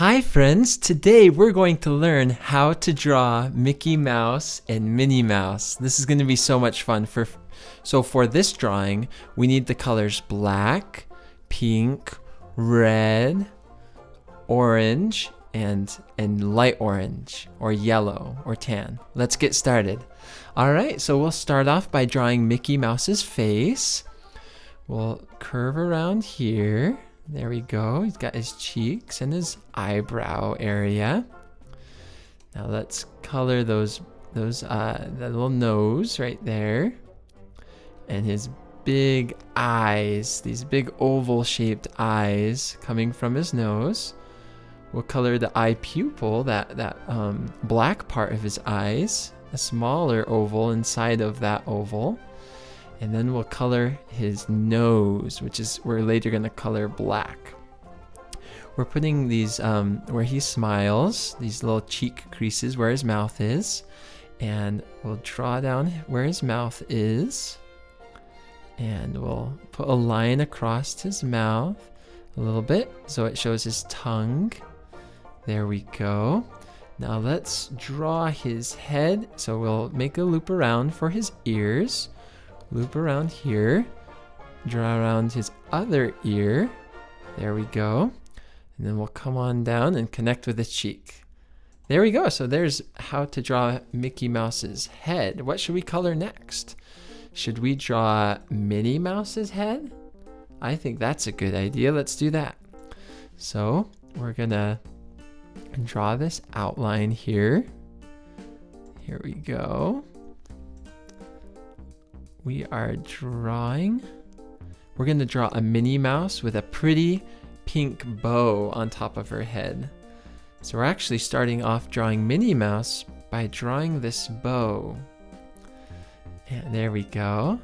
Hi friends, today we're going to learn how to draw Mickey Mouse and Minnie Mouse. This is going to be so much fun. So for this drawing, we need the colors black, pink, red, orange, and light orange or yellow or tan. Let's get started. All right, so we'll start off by drawing Mickey Mouse's face. We'll curve around here. There we go. He's got his cheeks and his eyebrow area. Now let's color the little nose right there. And his big eyes, these big oval shaped eyes coming from his nose. We'll color the eye pupil, that black part of his eyes, a smaller oval inside of that oval. And then we'll color his nose, which is we're later going to color black. We're putting these where he smiles, these little cheek creases where his mouth is. And we'll draw down where his mouth is. And we'll put a line across his mouth a little bit so it shows his tongue. There we go. Now let's draw his head. So we'll make a loop around for his ears. Loop around here, draw around his other ear. There we go. And then we'll come on down and connect with his cheek. There we go. So there's how to draw Mickey Mouse's head. What should we color next? Should we draw Minnie Mouse's head? I think that's a good idea. Let's do that. So we're gonna draw this outline here. Here we go. We're going to draw a Minnie Mouse with a pretty pink bow on top of her head. So we're actually starting off drawing Minnie Mouse by drawing this bow. And there we go.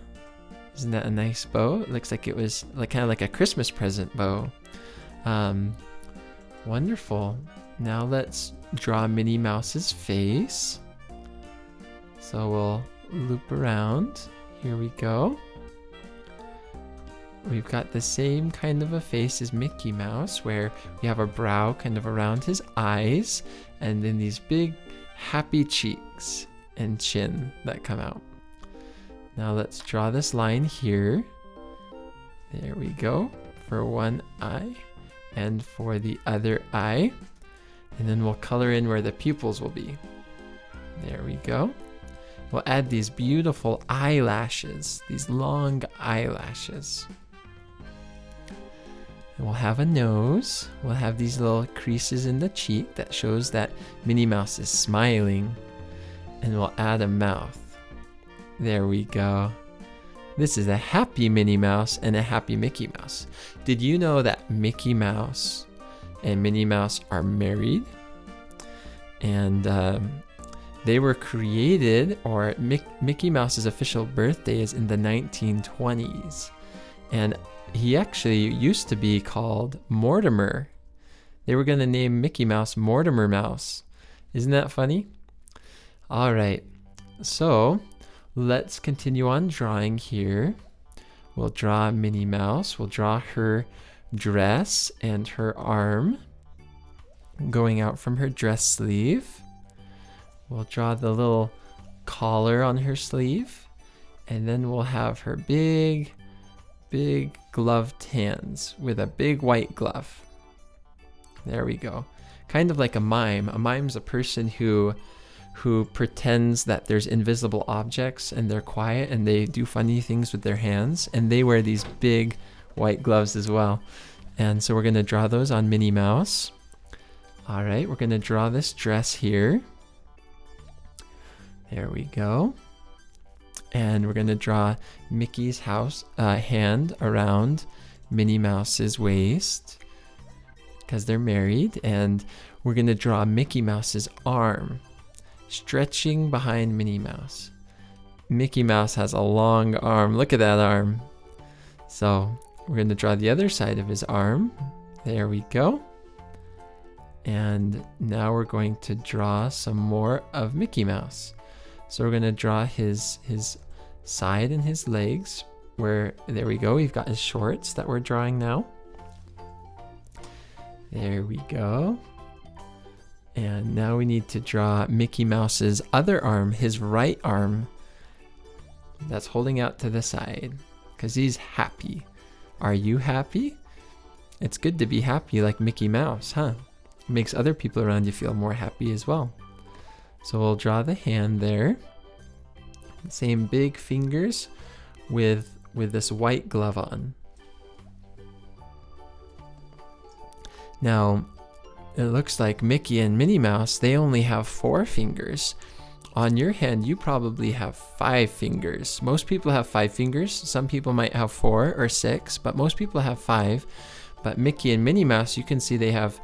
Isn't that a nice bow? It looks like it was kind of like a Christmas present bow. Wonderful. Now let's draw Minnie Mouse's face. So we'll loop around. Here we go. We've got the same kind of a face as Mickey Mouse, where we have a brow kind of around his eyes, and then these big happy cheeks and chin that come out. Now let's draw this line here. There we go, for one eye and for the other eye. And then we'll color in where the pupils will be. There we go. We'll add these beautiful eyelashes, these long eyelashes. And we'll have a nose. We'll have these little creases in the cheek that shows that Minnie Mouse is smiling. And we'll add a mouth. There we go. This is a happy Minnie Mouse and a happy Mickey Mouse. Did you know that Mickey Mouse and Minnie Mouse are married? And they were created, or Mickey Mouse's official birthday is in the 1920s. And he actually used to be called Mortimer. They were going to name Mickey Mouse Mortimer Mouse. Isn't that funny? All right, so let's continue on drawing here. We'll draw Minnie Mouse. We'll draw her dress and her arm going out from her dress sleeve. We'll draw the little collar on her sleeve, and then we'll have her big gloved hands with a big white glove. There we go. Kind of like a mime. A mime's a person who pretends that there's invisible objects and they're quiet and they do funny things with their hands, and they wear these big white gloves as well. And so we're going to draw those on Minnie Mouse. All right, we're going to draw this dress here. There we go. And we're going to draw Mickey's hand around Minnie Mouse's waist because they're married. And we're going to draw Mickey Mouse's arm stretching behind Minnie Mouse. Mickey Mouse has a long arm. Look at that arm. So we're going to draw the other side of his arm. There we go. And now we're going to draw some more of Mickey Mouse. So we're going to draw his side and his legs, where, there we go, we've got his shorts that we're drawing now. There we go. And now we need to draw Mickey Mouse's other arm, his right arm, that's holding out to the side, because he's happy. Are you happy? It's good to be happy like Mickey Mouse, huh? It makes other people around you feel more happy as well. So we'll draw the hand there. Same big fingers with this white glove on. Now, it looks like Mickey and Minnie Mouse, they only have 4 fingers. On your hand, you probably have 5 fingers. Most people have 5 fingers. Some people might have 4 or 6, but most people have 5. But Mickey and Minnie Mouse, you can see they have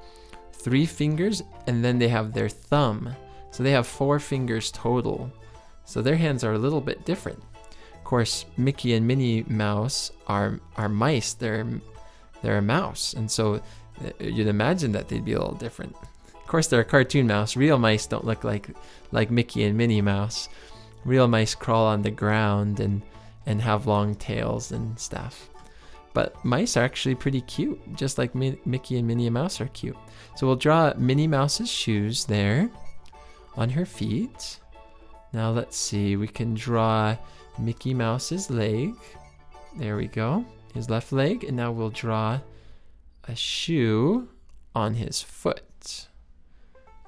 3 fingers, and then they have their thumb. So they have 4 fingers total. So their hands are a little bit different. Of course, Mickey and Minnie Mouse are mice. They're a mouse, and so you'd imagine that they'd be a little different. Of course, they're a cartoon mouse. Real mice don't look like Mickey and Minnie Mouse. Real mice crawl on the ground and have long tails and stuff. But mice are actually pretty cute, just like Mickey and Minnie Mouse are cute. So we'll draw Minnie Mouse's shoes there on her feet. Now let's see, we can draw Mickey Mouse's leg. There we go, his left leg. And now we'll draw a shoe on his foot.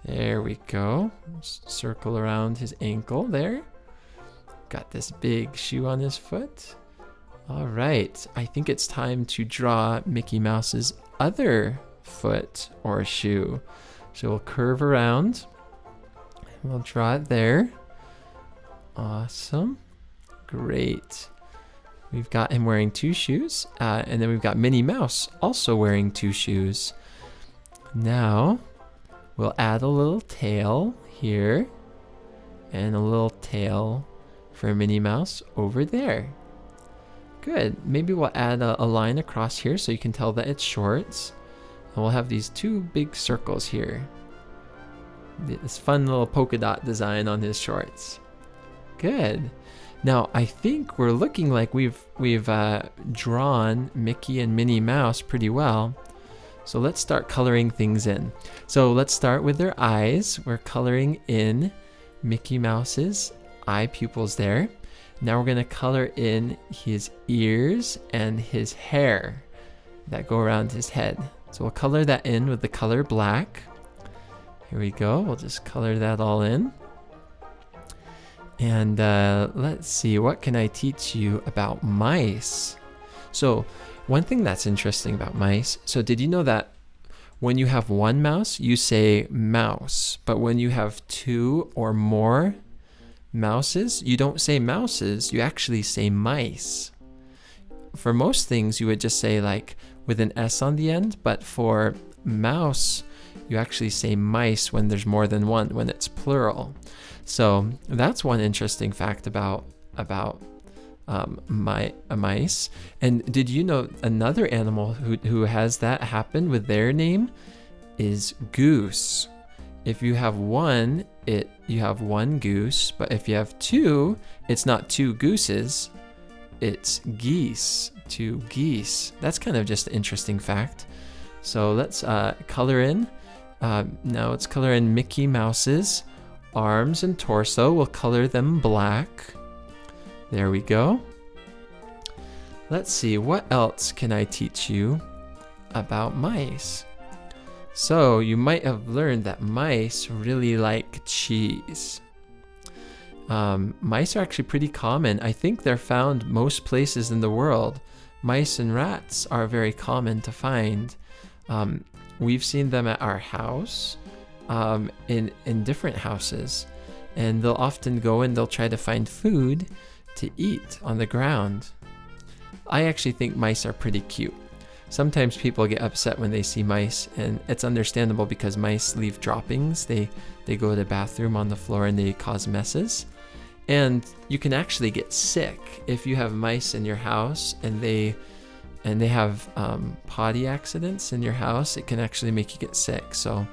There we go. Circle around his ankle there. Got this big shoe on his foot. All right, I think it's time to draw Mickey Mouse's other foot or shoe. So we'll curve around. We'll draw it there. Awesome. Great. We've got him wearing 2 shoes, and then we've got Minnie Mouse also wearing 2 shoes. Now, we'll add a little tail here, and a little tail for Minnie Mouse over there. Good. Maybe we'll add a line across here so you can tell that it's shorts. And we'll have these 2 big circles here. This fun little polka dot design on his shorts. Good. Now, I think we're looking like we've drawn Mickey and Minnie Mouse pretty well. So let's start coloring things in. So let's start with their eyes. We're coloring in Mickey Mouse's eye pupils there. Now we're going to color in his ears and his hair that go around his head. So we'll color that in with the color black. Here we go. We'll just color that all in. And let's see, what can I teach you about mice? So one thing that's interesting about mice, so did you know that when you have 1 mouse, you say mouse, but when you have 2 or more mouses, you don't say mouses, you actually say mice. For most things, you would just say like with an S on the end, but for mouse, you actually say mice when there's more than 1, when it's plural. So that's one interesting fact about mice. And did you know another animal who has that happen with their name is goose? If you have 1, you have 1 goose, but if you have 2, it's not 2 gooses, it's geese, 2 geese. That's kind of just an interesting fact. So let's color in. Now let's color in Mickey Mouse's arms and torso. We'll color them black. There we go. Let's see, what else can I teach you about mice? So you might have learned that mice really like cheese. Mice are actually pretty common. I think they're found most places in the world. Mice and rats are very common to find. We've seen them at our house, in different houses, and they'll often go and they'll try to find food to eat on the ground. I actually think mice are pretty cute. Sometimes people get upset when they see mice, and it's understandable because mice leave droppings. They go to the bathroom on the floor and they cause messes. And you can actually get sick if you have mice in your house and they have potty accidents in your house. It can actually make you get sick. So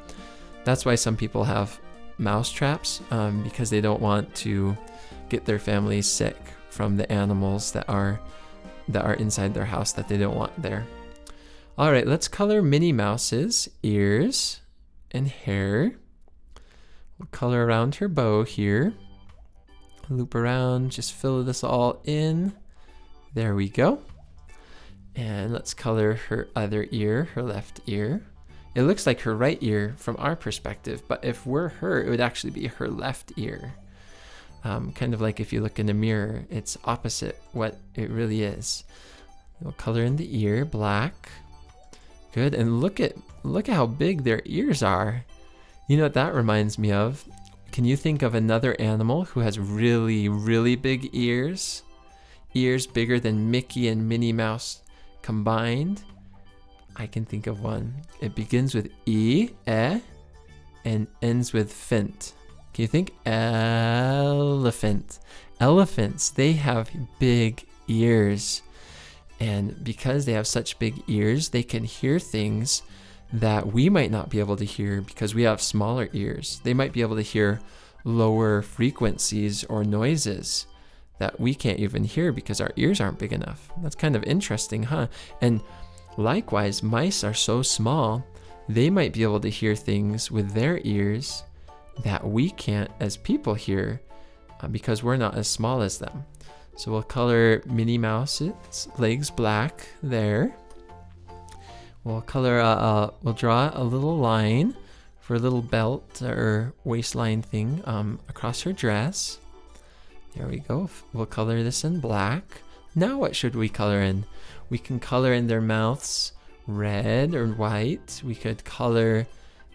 that's why some people have mouse traps, because they don't want to get their families sick from the animals that are inside their house that they don't want there. All right, let's color Minnie Mouse's ears and hair. We'll color around her bow here. Loop around, just fill this all in. There we go. And let's color her other ear, her left ear. It looks like her right ear from our perspective, but if we're her, it would actually be her left ear. Kind of like if you look in a mirror, it's opposite what it really is. We'll color in the ear, black. Good, and look at how big their ears are. You know what that reminds me of? Can you think of another animal who has really, really big ears? Ears bigger than Mickey and Minnie Mouse combined? I can think of one. It begins with E, and ends with fint. Can you think? Elephant. Elephants, they have big ears. And because they have such big ears, they can hear things that we might not be able to hear because we have smaller ears. They might be able to hear lower frequencies or noises that we can't even hear because our ears aren't big enough. That's kind of interesting, huh? And likewise, mice are so small, they might be able to hear things with their ears that we can't as people hear because we're not as small as them. So we'll color Minnie Mouse's legs black there. We'll color, we'll draw a little line for a little belt or waistline thing across her dress. There we go. We'll color this in black. Now what should we color in? We can color in their mouths red or white. We could color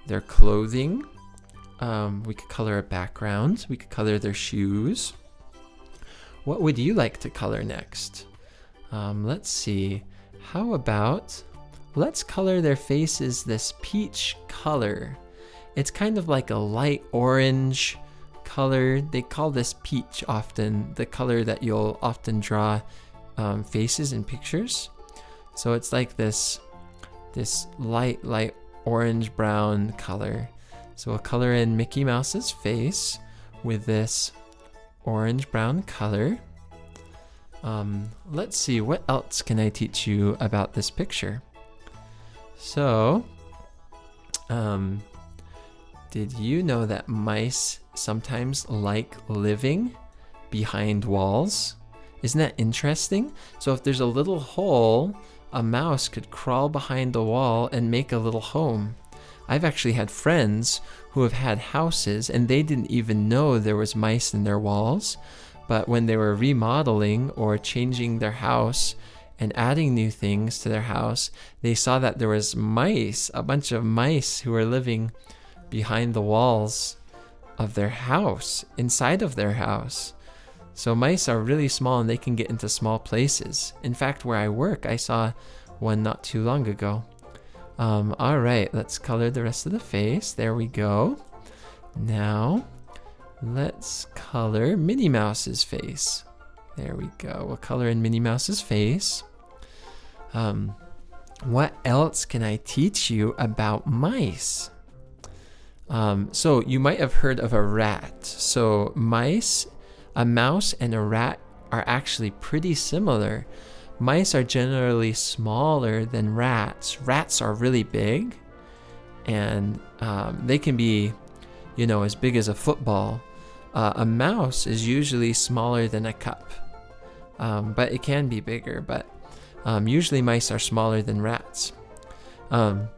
their clothing. We could color a background. We could color their shoes. What would you like to color next? Let's see. How about, let's color their faces this peach color. It's kind of like a light orange color. They call this peach often, the color that you'll often draw faces in pictures. So it's like this light orange brown color. So we'll color in Mickey Mouse's face with this orange brown color. Let's see, what else can I teach you about this picture? So, did you know that mice sometimes like living behind walls? Isn't that interesting? So if there's a little hole, a mouse could crawl behind the wall and make a little home. I've actually had friends who have had houses and they didn't even know there was mice in their walls. But when they were remodeling or changing their house and adding new things to their house, they saw that there was mice, a bunch of mice who were living behind the walls of their house, inside of their house. So mice are really small and they can get into small places. In fact, where I work, I saw one not too long ago. All right, let's color the rest of the face. There we go. Now, let's color Minnie Mouse's face. There we go. We'll color in Minnie Mouse's face. What else can I teach you about mice? So you might have heard of a rat. So mice, a mouse and a rat are actually pretty similar. Mice are generally smaller than rats. Rats are really big, and they can be, as big as a football. A mouse is usually smaller than a cup, but it can be bigger. But usually mice are smaller than rats. And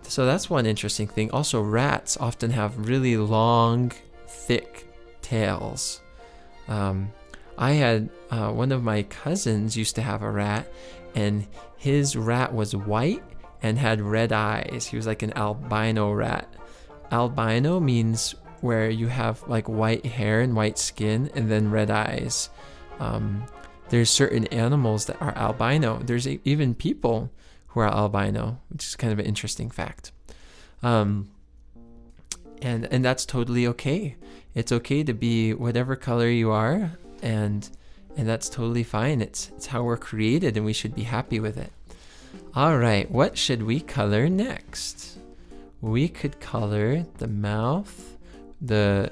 so that's one interesting thing. Also, rats often have really long, thick tails. I had one of my cousins used to have a rat, and his rat was white and had red eyes. He was like an albino rat. Albino means where you have like white hair and white skin and then red eyes. There's certain animals that are albino. There's even people who are albino, which is kind of an interesting fact. And that's totally okay. It's okay to be whatever color you are, and that's totally fine. It's how we're created, and we should be happy with it. All right, what should we color next? We could color the mouth, the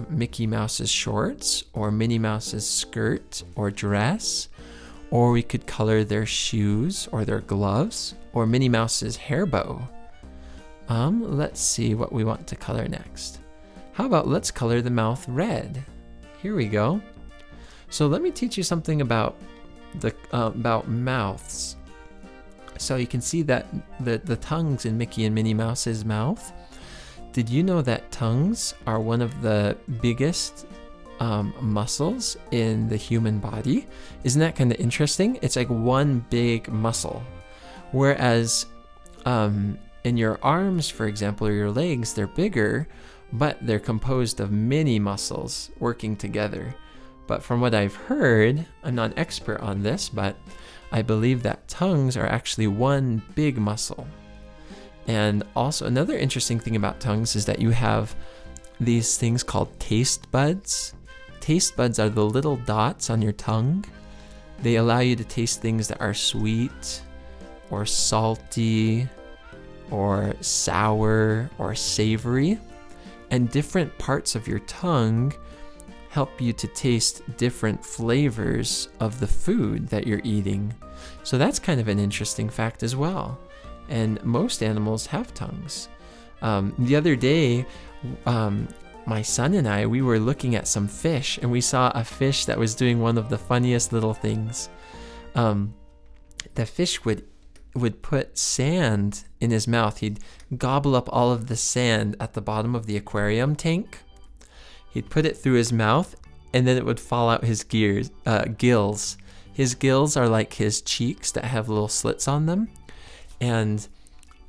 Mickey Mouse's shorts, or Minnie Mouse's skirt or dress, or we could color their shoes or their gloves, or Minnie Mouse's hair bow. Let's see what we want to color next. How about let's color the mouth red? Here we go. So let me teach you something about about mouths. So you can see that the tongues in Mickey and Minnie Mouse's mouth. Did you know that tongues are one of the biggest muscles in the human body? Isn't that kind of interesting? It's like one big muscle. Whereas in your arms, for example, or your legs, they're bigger, but they're composed of many muscles working together. But from what I've heard, I'm not an expert on this, but I believe that tongues are actually one big muscle. And also another interesting thing about tongues is that you have these things called taste buds. Taste buds are the little dots on your tongue. They allow you to taste things that are sweet or salty or sour or savory. And different parts of your tongue help you to taste different flavors of the food that you're eating. So that's kind of an interesting fact as well. And most animals have tongues. The other day, my son and I, we were looking at some fish, and we saw a fish that was doing one of the funniest little things. The fish would put sand in his mouth. He'd gobble up all of the sand at the bottom of the aquarium tank. He'd put it through his mouth, and then it would fall out his gills. His gills are like his cheeks that have little slits on them. And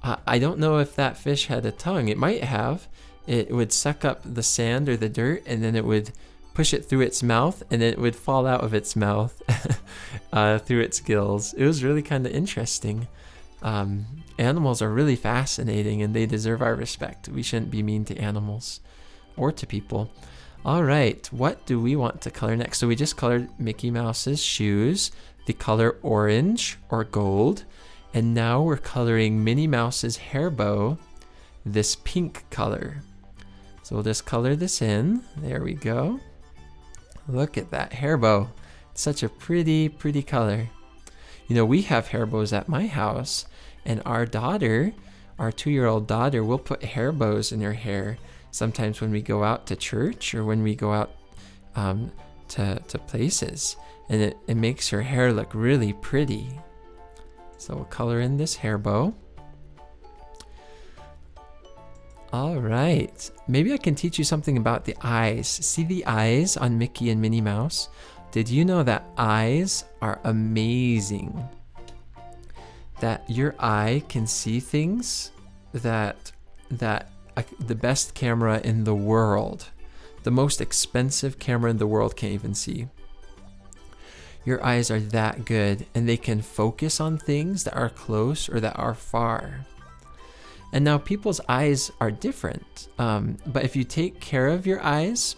I don't know if that fish had a tongue. It might have. It would suck up the sand or the dirt, and then it would push it through its mouth, and then it would fall out of its mouth through its gills. It was really kind of interesting. Animals are really fascinating, and they deserve our respect. We shouldn't be mean to animals or to people. All right, what do we want to color next? So we just colored Mickey Mouse's shoes, the color orange or gold. And now we're coloring Minnie Mouse's hair bow, this pink color. So we'll just color this in. There we go. Look at that hair bow. It's such a pretty, pretty color. You know, we have hair bows at my house, and our daughter, our 2-year-old daughter, will put hair bows in her hair sometimes when we go out to church or when we go out to places. And it makes her hair look really pretty. So we'll color in this hair bow. All right, maybe I can teach you something about the eyes. See the eyes on Mickey and Minnie Mouse? Did you know that eyes are amazing? That your eye can see things that the best camera in the world, the most expensive camera in the world, can't even see. Your eyes are that good, and they can focus on things that are close or that are far. And now people's eyes are different, but if you take care of your eyes,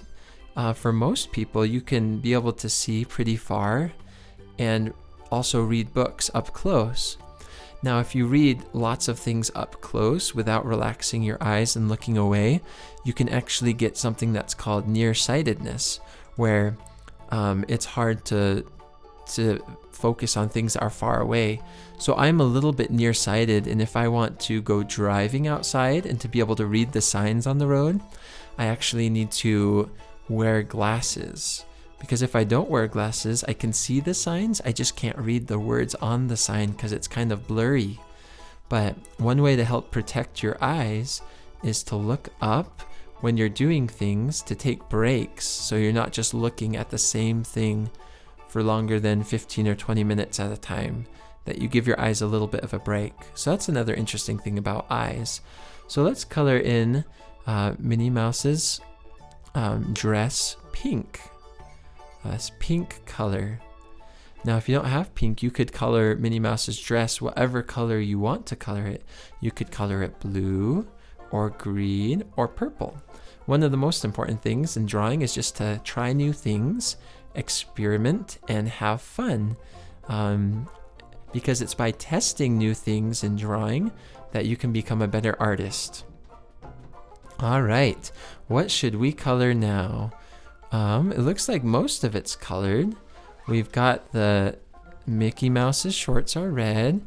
for most people, you can be able to see pretty far and also read books up close. Now, if you read lots of things up close without relaxing your eyes and looking away, you can actually get something that's called nearsightedness, where it's hard to focus on things that are far away. So I'm a little bit nearsighted, and if I want to go driving outside and to be able to read the signs on the road, I actually need to wear glasses. Because if I don't wear glasses, I can see the signs, I just can't read the words on the sign because it's kind of blurry. But one way to help protect your eyes is to look up when you're doing things, to take breaks, so you're not just looking at the same thing for longer than 15 or 20 minutes at a time, that you give your eyes a little bit of a break. So that's another interesting thing about eyes. So let's color in Minnie Mouse's dress pink. This pink color. Now, if you don't have pink, you could color Minnie Mouse's dress whatever color you want to color it. You could color it blue or green or purple. One of the most important things in drawing is just to try new things, experiment, and have fun. Because it's by testing new things in drawing that you can become a better artist. All right, what should we color now? It looks like most of it's colored. We've got the Mickey Mouse's shorts are red.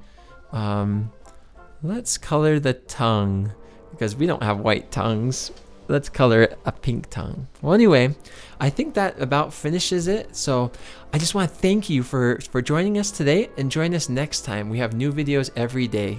Let's color the tongue. because we don't have white tongues. Let's color a pink tongue. Well, anyway, I think that about finishes it. So I just want to thank you for joining us today, and join us next time. We have new videos every day.